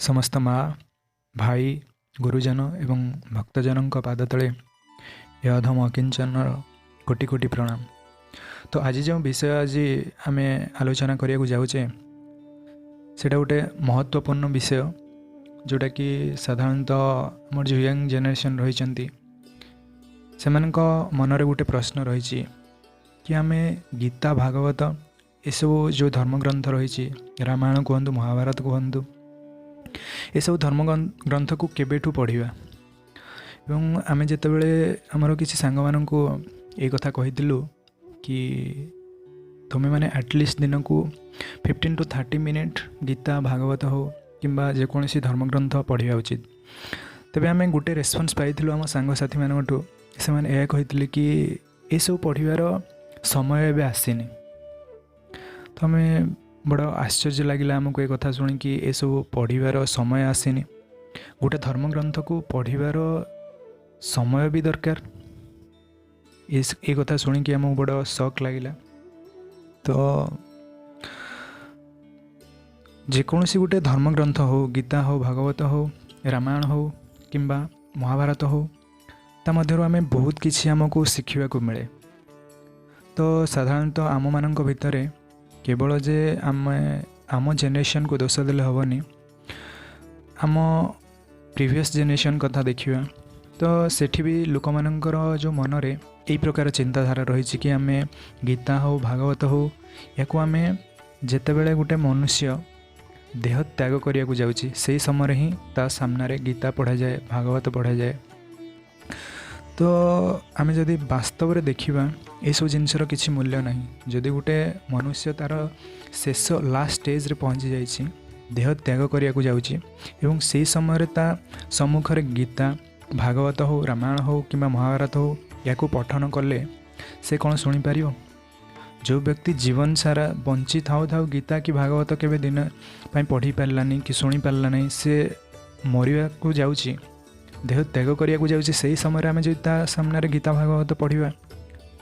समस्त माँ भाई गुरुजन एवं भक्तजन पाद तले यह अधम अकिंचन कोटि कोटि प्रणाम। तो आज जो विषय आज आम आलोचना करने जाऊे सेटा गोटे महत्वपूर्ण विषय जोटा कि साधारणतः आम जो यंग जेनेरेशन रही से मनरे गोटे प्रश्न रही कि आम गीता भागवत यसबू जो धर्मग्रंथ रही रामायण कहतु महाभारत कहतु यसबू धर्म ग्रंथ को केबेठू पढ़ा एवं आम जितेबले आमर किसी सांग मानू ये कथा कहीलु कि तुम्हें मैंने एटलिस्ट दिन को 15 to 30 मिनिट गीता भागवत हो किंबा जेकोसी धर्मग्रंथ पढ़ा उचित। तेबे आम गोटे रेस्पन्स पाइलु आम सांगसाथी मानू से मैंने कहते कि ये सब पढ़ार समय एवं आसीनी। तो आम बड़ा आश्चर्य लगे आमको ये कथा शुणिकी ये सब पढ़ार समय आसीनी। गोटे धर्मग्रंथ को पढ़ार समय भी दरकार। ये कथा शुणिकी आमको बड़ा शौक लगिला। तो जेकोसी गोटे धर्मग्रंथ हो गीता हो भागवत हो रामायण हो किंबा महाभारत हो ता मध्यरु आमे बहुत किछि आमको शिखिबा को मिले। तो साधारणतः आम मानक भितर केवल जे आम जेनेरेशन को दोष देले हेनी, आम प्रीवियस जेनेरेशन कथा देखिबा तो सेठी भी लोक मानकर जो मनरे यही प्रकार चिंताधारा रही कि आम गीता हो भागवत हो या आमे जेतेबेले गोटे मनुष्य देह त्याग करिया को जाउची से समय ही ता सामने गीता पढ़ा जाए भागवत पढ़ा जाए। तो आम जदि वास्तव में देखा ये सब जिनसर किसी मूल्य नहीं। जदि गोटे मनुष्य तार शेष लास्ट स्टेज रे पहुँची जाइए देह त्याग करिया को जाउची एवं से समय ता सम्मुखरे गीता भागवत हो रामायण हो कि महाभारत हो या पठन कले से कौन शुणी पार। जो व्यक्ति जीवन सारा बंची थाऊ थाऊ गीता कि भागवत के दिन पढ़ी पारानी कि शुणी पारा नहीं, से मरिया को जाउची देह त्याग करिया जाउची से समय आम जो सामने गीता भागवत पढ़ा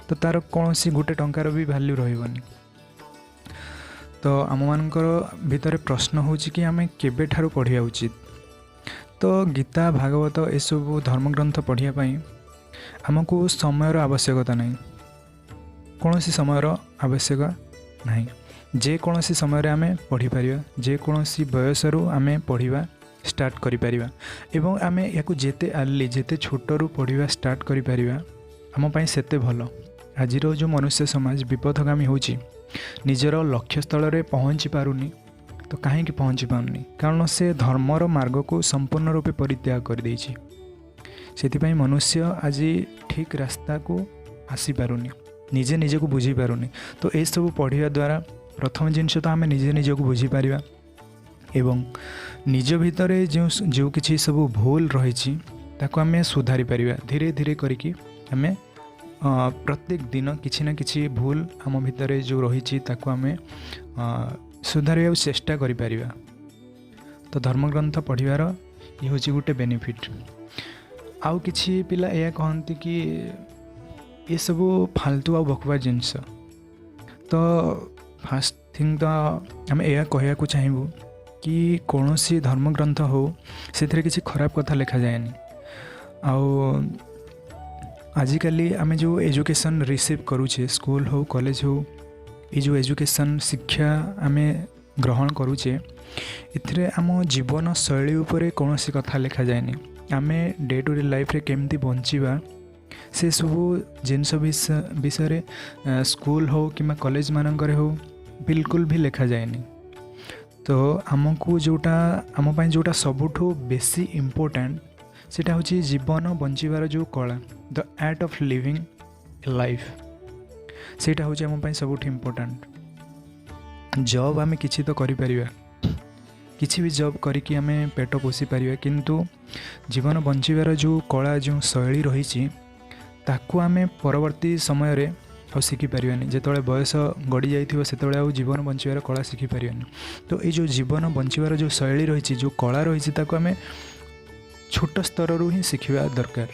तो तार कौन सी गोटे टंकार भी वैल्यू रही। तो आम मानकर भितर प्रश्न हो कि आम केबे ठारू पढ़ा उचित। तो गीता भागवत यसबू धर्मग्रंथ पढ़ापी आमको समयर आवश्यकता नहीं, कौन सी समयर आवश्यक नहीं। जेकोसी समय आम पढ़ी पार जेकोसी बयसरू आम पढ़ा स्टार्ट करि परिबा एवं आम या जेते आर्ली जेते छोटरू पढ़ा स्टार्ट करि परिबा आम पई सेते भल। आज जो मनुष्य समाज विपथगामी होची निजर लक्ष्य स्थल रे पहुँची पारुनी तो कहीं पहुँची पारुनी कारण से धर्मर मार्ग को संपूर्ण रूपे परित्याग कर देछि। सेतिपई मनुष्य आज ठीक रास्ता को आसी पारुनी, निजे निजे को बुझी पारुनी। तो ये सब पढ़िया द्वारा प्रथम जिनस तो आम निजे निजे को बुझी पारिबा एवं निज भितर जो किसी सब भूल रही ताको आम सुधारी पारिबा। धीरे धीरे करिकी आम प्रत्येक दिन किसी ना किसी भूल आम भितर जो रही ताको आम सुधार चेष्टा करि पारिबा। तो धर्मग्रंथ पढ़िबार ये हूँ गोटे बेनिफिट। आउ किछि पिला या कहती कि ये सब फालतू आ बकवा जिनस। तो फास्ट थिंग तो आम यह कहया को चाहबू कि कौन सी धर्मग्रंथ हो से किसी खराब कथा लिखा जाएनी। आउ आजिकली आम जो एजुकेशन रिसीव करुचे स्कूल हो कॉलेज हो ये जो एजुकेशन शिक्षा आम ग्रहण करुचे इथिरे आम जीवन शैली उपरे कौन सी कथा लिखा जाएनी। आम डे टू डे लाइफ रे केमती बंचिबा से सब जिनस विषय स्कूल हो कि कॉलेज मानकर हो बिल्कुल भी लिखा जाएनी। तो आमको जोटा आम पाई जोटा सबुठु बेसी इम्पोर्टेंट सेटा होची जीवन बंचिबार जो कला the art of living A life सेटा होची आम पाई सबुठु इम्पोर्टेंट। जॉब आम किछि तो करि परिबा, किछि भी जॉब करिकि आम पेट पोषी पारिबा, किंतु जीवन बंचिबार जो कला जो शैली रही ताकू आम परवर्ती समय रे आ शिखि पारिबानी। जेतबेले बयस गड़ी जाइथिबो सेतबेले आ जीवन बंचिबार कला शिखि पारिबानी। तो ये जो जीवन बंचिबार जो शैली रही जो कला रही ताकू आम छोट स्तर रू ही शिखिबा दरकार।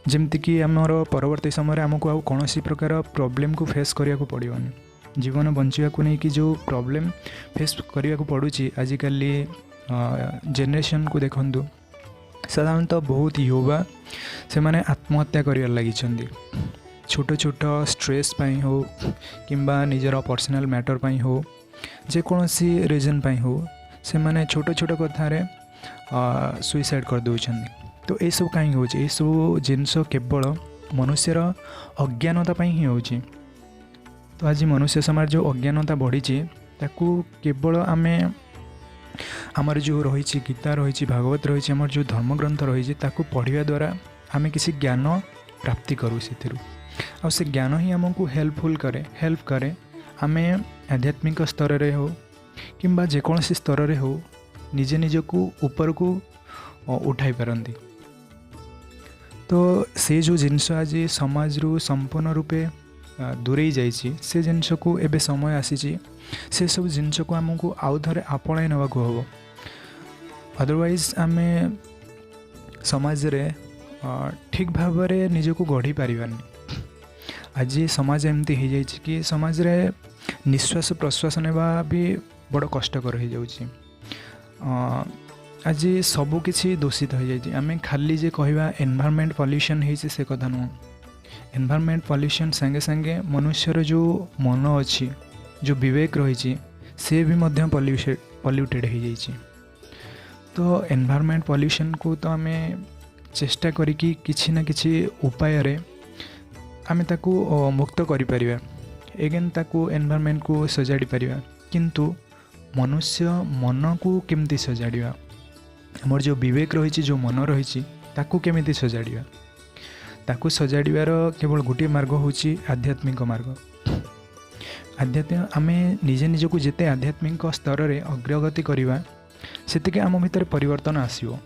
जमती कि आमर परवर्ती समय आमको आ कौन सी प्रकार प्रॉब्लम को फेस करिया को पड़िबनी। जीवन बंचा को नहीं कि जो प्रॉब्लम फेस करने को पड़ुची आजिकल जेनरेशन को देखंतु साधारणतः बहुत युवा से माने आत्महत्या कर लगी छोट छोट स्ट्रेस पाई हो किंबा निजर पर्सनल मैटर पाई हो जेकोसी रीजन पाई हो से माने छोट छोट कथार सुइसाइड कर दौरान। तो ये सब कहीं हो सब जिनस केवल मनुष्यर अज्ञानता ही हो। तो आज मनुष्य समाज जो अज्ञानता बढ़ी ताकू केवल आमे आमर जो रही गीता रही भागवत रही आमर जो धर्मग्रंथ रही ताकू पढ़िया द्वारा आमे किसी ज्ञान प्राप्ति करूँ से ज्ञान ही आमको हेल्प करे आमे आध्यात्मिक स्तर रे हो किंबा जेकोसी स्तर रे हो निजे निजको ऊपर को उठाई पारंती। तो से जो जिनस आज समाज रु संपूर्ण रूपे दूरे जाइए से जिनस को एबे समय आसी से सब जिनस को आमको आउ थे आपणाई नवा हम अदरवाइज आमे समाज रे ठीक भाव में निजको गढ़ी पारिबानी। आज समाज एमती हो जाए कि समाज रे निश्वास प्रश्वास नेबा भी बड़ कष्टकर हो जाउछि। आज सबकि दूषित हो जाए आम खाली जे कहवा एनवायरनमेंट पॉल्यूशन होइछि से कथा नुह। एनवायरनमेंट पॉल्यूशन संगे संगे मनुष्यर जो मन अच्छी जो विवेक रही से भी मध्य पॉल्यूटेड हो जाइए। तो एनवायरनमेंट पॉल्यूशन को तो आम चेष्टा करिकी किछि ना किछि उपाय रे आमे ताकू मुक्त करि परिबा एगेन ताकू एनवायरनमेंट को सजाड़ी परिबा। किंतु मनुष्य मन को केमती सजाड़िया मोर जो विवेक रही जो मन रही ताकू केमिति सजाड़िया ताकू सजाड़ियार केवल गोटे मार्ग होची आध्यात्मिक मार्ग। आध्यात्मिक आमे निजे निजको जेते आध्यात्मिक स्तर रे अग्रगति करिवा सेतिके आम भितर परिवर्तन आसीबो।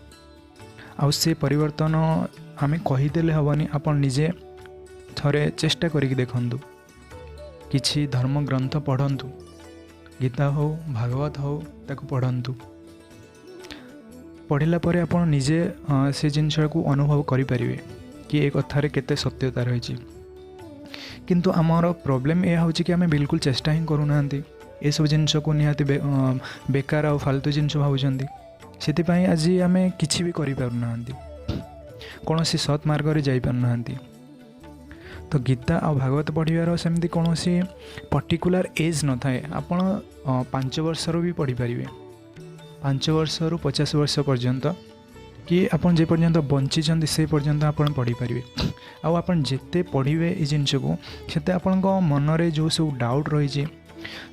आउ से परिवर्तन आमे कहीदेले हबनी आपण निजे थरे चेष्टा करिक देखंतु किछि धर्म ग्रंथ पढ़ंतु गीता हो भागवत हो ताकू पढ़ंतु पढ़िला परे आपण निजे से जिनस को अनुभव करें कि एक कथार केते सत्यता रही। किंतु आमर प्रॉब्लम यह हो कि आम बिल्कुल चेष्टा ही करूना ये सब जिनस को निहाती बेकार आ फालतू जिनस भावुंट से आज आम कि भी करें कौन सत् मार्ग में जापारना। तो गीता आ भागवत पढ़िबार सेमती कौन पर्टिकुलर एज न थाए आपण 5 वर्षर भी पढ़ी पारे 5 वर्षर 50 वर्ष पर्यंत कि आपन जे पर्यंत बंची से पर्यंत आपन पढ़ी पारे। आउ आपन जेते पढ़िबे ए जिनस को सेते आपन मन रे जो सब डाउट रही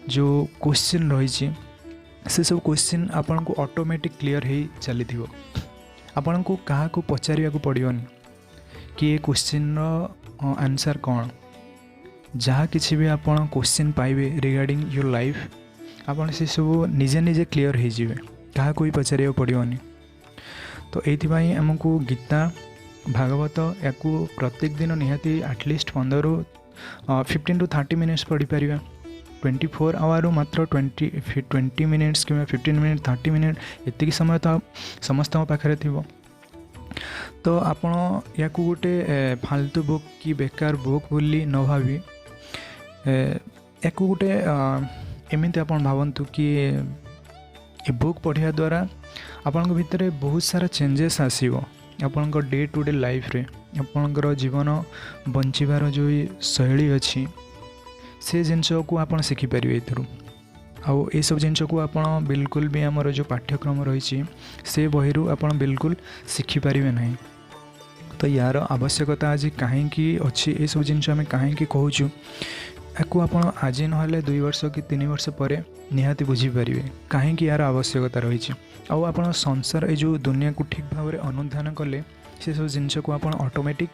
जो क्वेश्चन रही से सब क्वेश्चन आपन को ऑटोमेटिक क्लियर हो चली आपन को कहा को पचारिया को पड़ियोनी कि ये क्वेश्चन आंसर कौन जहाँ किसी भी आपन क्वेश्चन पाइबे रिगार्डिंग योर लाइफ आपन से सब निजे निजे क्लियर हो जाए क्या कोई पचारिया पड़ियोनी। तो ये आमको गीता भागवत या प्रत्येक दिन निहाती एटलिस्ट 15 to 30 मिनिट्स पढ़ी पारिबा 24 आवर मात्र 20 मिनिट्स कि 15 मिनिट 30 मिनिट एतिक समय तो समस्त पाखे थी। तो आपण या गोटे फालतू बुक कि बेकार बुक बोली न भावी या गोटे एमती आप भावतु कि ए बुक पढ़िया द्वारा आपण भितर बहुत सारा चेंजेस आसीबो आपण डे टू डे लाइफ रे आपणकर जीवन बंचिबार जो शैली अच्छी से जिनस को आप शिखिपारे एथरू आउ ये सब जिनस को आप बिल्कुल भी आमर जो पाठ्यक्रम रही से बही आप बिल्कुल शिखिपारे ना। तो यार आवश्यकता आज कहीं अच्छी ये सब जिनस आम कहीं कहूँ आपको आप आज ना 2 वर्ष कि 3 वर्ष पर निहाती बुझीपारे कहीं यार आवश्यकता रही आउ आप संसार ये जो दुनिया को ठीक भाव में अनुधान कले से सब जिनस को आप ऑटोमेटिक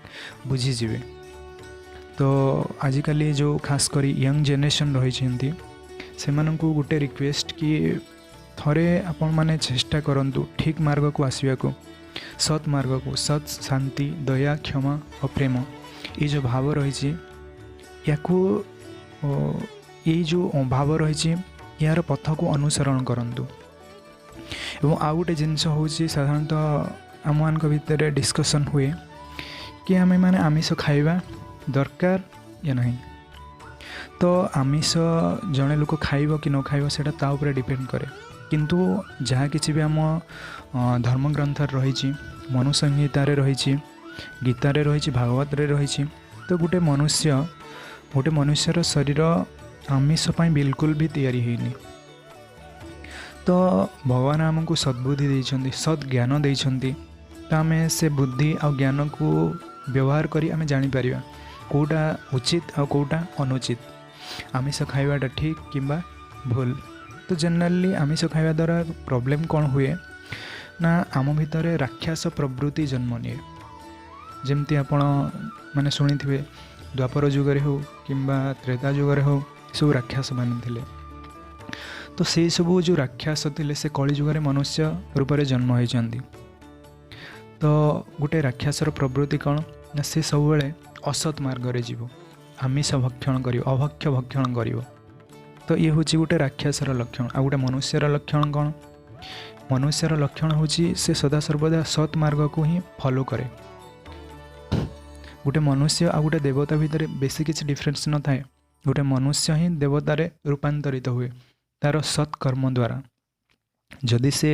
बुझीजे। तो आजिकल जो खास कर यंग जेनेरेशन रही से गोटे रिक्वेस्ट कि थरे आपण माने चेष्टा करंतु ठीक मार्ग को आसवा को सत् मार्ग को सत् शांति दया क्षमा और प्रेम ये जो भाव रही या जो भाव रही यार पथ को अनुसरण करंतु। एवं आउ गोटे जिनस हूँ साधारणतः आम मान भितर डिस्कसन हुए कि आमे माने आमिष खाइबा दरकार या नहीं। तो आमिष जड़े लोक खाइब कि न खाइब सेटा ता उपरे डिपेंड करे। किंतु जहाँ किसी भी आम धर्मग्रंथ रही, मनुसंहितार रही, गीतार रही, भागवत रही, तो गोटे मनुष्यर शरीर आमिष पाई बिल्कुल भी तैयारी होइनी। तो भगवान आमको सद्बुद्धि देइछन्ति, सद ज्ञान देइछन्ति, तो आम से बुद्धि आ ज्ञान को व्यवहार करी आम जापर कौटा उचित आ कौटा अनुचित, आमिष खाइबाटा ठीक किंबा भूल। तो जनरली आमिष खाइबा द्वारा प्रॉब्लम कौन हुए ना आम भितर राक्षस प्रवृत्ति जन्म निए। जमती आपण माने शुणी थे द्वापर जुगरे हो किंबा त्रेता जुगरे हो सब राक्षस मान थिले। तो से सब जो राक्षस थिले से कली जुगरे मनुष्य रूप में जन्म होइछन्ति। तो गोटे राक्षसर प्रवृत्ति कौन ना से सब बेले असत मार्ग रे जीव, आमिष भक्षण कर, अभक्ष्य भक्षण कर। तो ये हूँ गोटे राक्षसर लक्षण। आ गोटे मनुष्यर लक्षण कौन, मनुष्यर लक्षण हूँ से सदा सर्वदा सत मार्ग को ही फॉलो करे। गोटे मनुष्य आ गोटे देवता भितर बेसी किसी डिफरेंस न थाए। गोटे मनुष्य ही देवतार रूपांतरित हुए तार सत्कर्म द्वारा। जदि से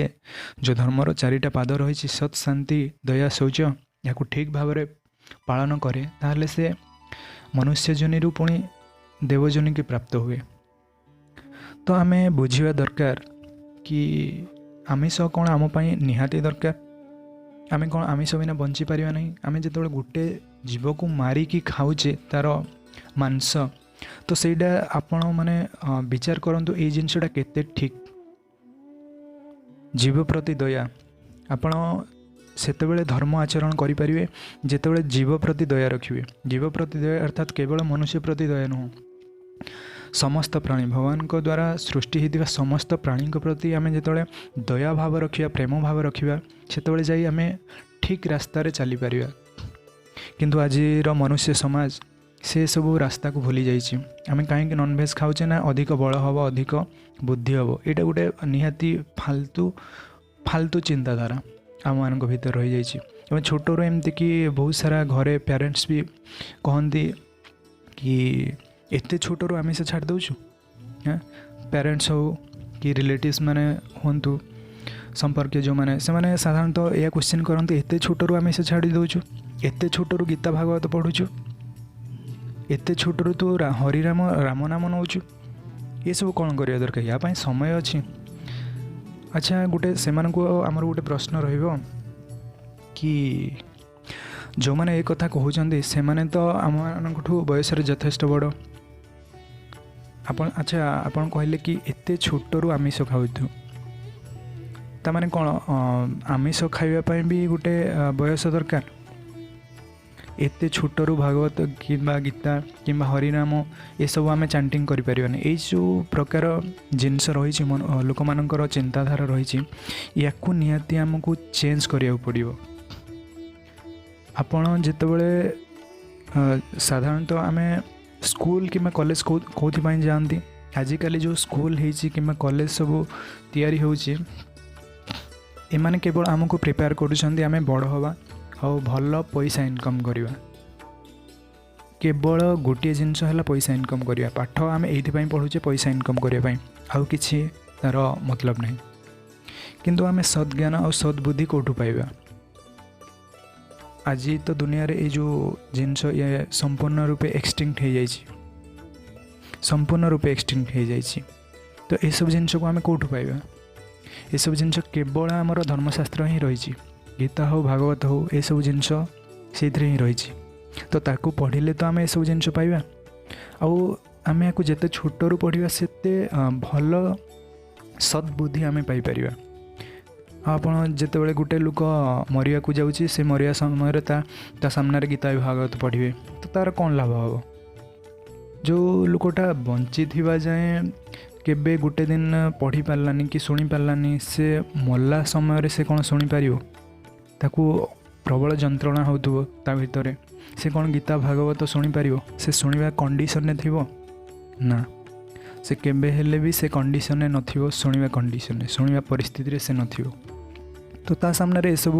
जो धर्मर चारिटा पाद रही सत, शांति, दया, शौच या ठीक भाव में पालन करे ताहले से मनुष्य जोनि पुणी देवजोनि की प्राप्त हुए। तो आमे बुझिबा दरकार कि आमिष कौन आम पाई निहाती दरकार। आमे कौन आमिष बिना बंची पारिबा नहीं। आमे जेतबेले गोटे जीव को मारिकी खाऊचे तार मांस, तो सेटा आपण माने विचार करंतु ए जिनसटा केते ठीक। जीव प्रति दया आपण सेतेबेले धर्म आचरण करें जेतेबेले जीव प्रति दया रखिए। जीव प्रति दया अर्थात केवल मनुष्य प्रति दया नुह, समस्त प्राणी भगवान को द्वारा सृष्टि होता समस्त प्राणी प्रति आम जो दया भाव रखा, प्रेम भाव रखा, सेतेबेले जाई आम ठीक रास्ता रे चली पारिबा। किंतु आजिर मनुष्य समाज से सब रास्ता को भूली जाइए। आम कहीं नॉनवेज खाऊचे ना अधिक बल हम, अधिक बुद्धि हम। यहाँ गोटे निहाती फालतू चिंताधारा आम मान भर रही जाइए। छोटरू एमती कि बहुत सारा घरे पेरेंट्स भी कहती कि एते छोटरू आमिष छाड़ दौचु। पेरेंट्स हो कि रिलेटिव्स माने हूँ संपर्क जो मैंने से माने साधारणतः यह क्वेश्चन करते एते छोटरू आमिष छाड़ी दौचु, एते छोटरू गीता भागवत पढ़ुचु, एते छोटरू तो हरिराम राम नाम नौचु। ये सब कौन करिया दरकार, या पाई समय अच्छी। अच्छा गोटे से आमर गोटे प्रश्न रहिबो कि जो मैंने एक कथा कहते से माने तो आम बयस यथेष्ट बड़। आपण अच्छा आपण कहले कि एते छोटरू आमिष खाऊ, ताने कौन आमिष खाइबा भी गोटे बयस दरकार। एते छोटरू भागवत कि गीता कि हरिनाम ये सब आम चांटिंग करें। ये जो प्रकार जिनस रही लोक मानकर चिंताधारा रही या निहाती आमको चेंज करिया पड़िबो। आपण जेतेबेले साधारणतः आम स्कूल कि कॉलेज कौन जाती, आजिकल जो स्कूल होती कि कॉलेज सब तैयारी होची, एमाने केवल आमको प्रिपेयर करुछंती आम बड़ हवा और भल पैसा इनकम करवा। केवल गोटे जिनस है पैसा इनकम करवा। पाठ आम ये पढ़ुचे पैसा इनकम करने, आउ किछि तार मतलब नहीं। किंतु आम सद्ज्ञान और सद्बुद्धि कौटू पाइबा। आज तो दुनिया रे ये जो जिनस ये संपूर्ण रूपे एक्सटिंक्ट हो जाइए, संपूर्ण रूपे एक्सटिंक्ट हो जाइए। तो ये सब जिनस को आम कौटू पाइबा। ये सब जिनस केवल आमर धर्मशास्त्र ही रही, गीता हो भागवत हो ये सब जिनस से ही रही। तो ताकू पढ़िले तो आम ये सब जिनस पाइबा। आम या जिते छोटू पढ़ा सेते भल सद्बुद्धि आम पाइपर। आपड़ जितेबाला गोटे लोक मरिया को जाऊँगी, से मरिया समय ता सामने गीता भागवत पढ़े तो तार कौन लाभ हम। जो लोकटा बंची थी जाए केबे गोटे दिन पढ़ी पारानी कि शुणी पारानी, से मल्ला समय से कौन शुणी पार, ताकू प्रबल जंत्रणा होतुव ता भितर, से कौन गीता भागवत शुणी पार, से शुणा कंडीशन थी ना, से केबे हेले भी से कंडीशन नथिबो, शुणा कंडीशन शुणा परिस्थिति से नथिबो। तो ता सामने रे सब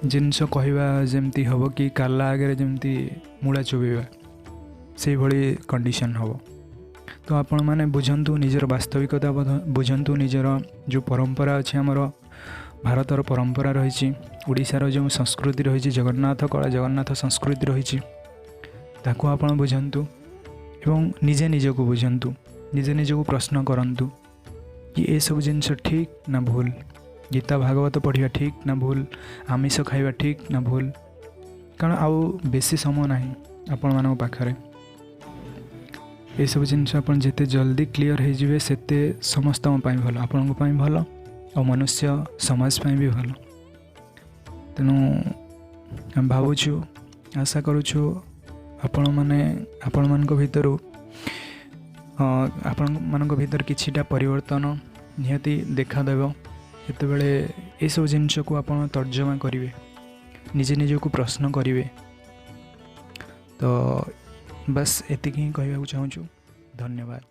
जिनस कहवा जमती हम कि काला आगे जमती मूला चुबेबा, से भली कंडीशन हो। तो आपण मैंने बुझंतु निजर वास्तविकता बुझंतु निजर जो परंपरा अच्छे आमर भारतर परंपरा रही ओडिशार जो संस्कृति रही जगन्नाथ कला जगन्नाथ संस्कृति रही ताकू आपण बुझंतु एवं निजे निजको बुझंतु निजे निजको प्रश्न करंतु कि ये सब जिनस ठीक ना भूल, गीता भागवत पढ़िया ठीक ना भूल, आमिष खाइबा ठीक ना भूल, कारण आउ बेसी समय नहीं आपण मान पाखरे ये सब जिनस आपण जिते जल्दी क्लीयर हो जाए सेते समस्त भल आपण भल और मनुष्य समाज भी भल। तेणु आम भावुँ आशा करुछु आपण मानक भितर आपण मानक भितर किछिटा परिवर्तन निहाती देखादेव जेतेबेले ये सब जिनस को आपण तर्जमा करेंगे निजे निजको प्रश्न करेंगे। तो बस एतिक ही कहवाक चाहूँ। धन्यवाद।